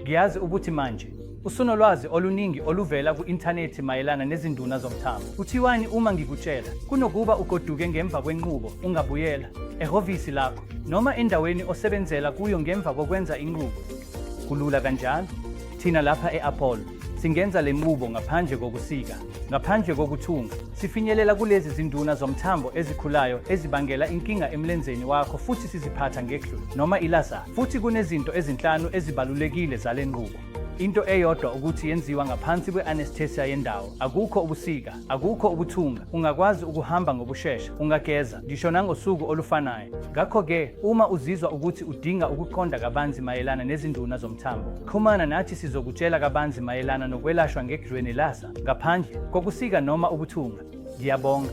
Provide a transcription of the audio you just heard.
Ngiyazi ukuthi manje usunolwazi oluningi oluvela ku-inthanethi mayelana nezinduna zomthambo. Kuthiwani uma ngikutshela kunokuba ugoduke ngemva kwenqubo ungabuyela ehhovisi lakho noma endaweni osebenzela kuyo ngemva kokwenza inqubo? Kulula kanjalo. Thina lapha e-Apollo singenza le nqubo ngaphandle kokusika, ngaphandle kokuthunga. Sifinyelela kulezi zinduna zomthambo ezikhulayo ezibangela inkinga emlenzeni wakho futhi siziphatha ngekhlwe noma ilaza. Futhi kunezinto ezinhlanu ezibalulekile zale nqubo. Into eyodwa ukuthi yenziwa ngaphansi kwe-anesthesia yendawo. Akukho ubusika, akukho ukuthunga. Ungakwazi ukuhamba ngokushesha, ungageza ngisho nangosuku olufanayo. Ngakho-ke, uma uzizwa ukuthi udinga ukuqonda kabanzi mayelana nezinduna zomthambo, xhumana nathi sizokutshela kabanzi mayelana nokwelashwa ngekhlwe nelaza ngaphandle kokusika noma ukuthunga. Ngiyabonga.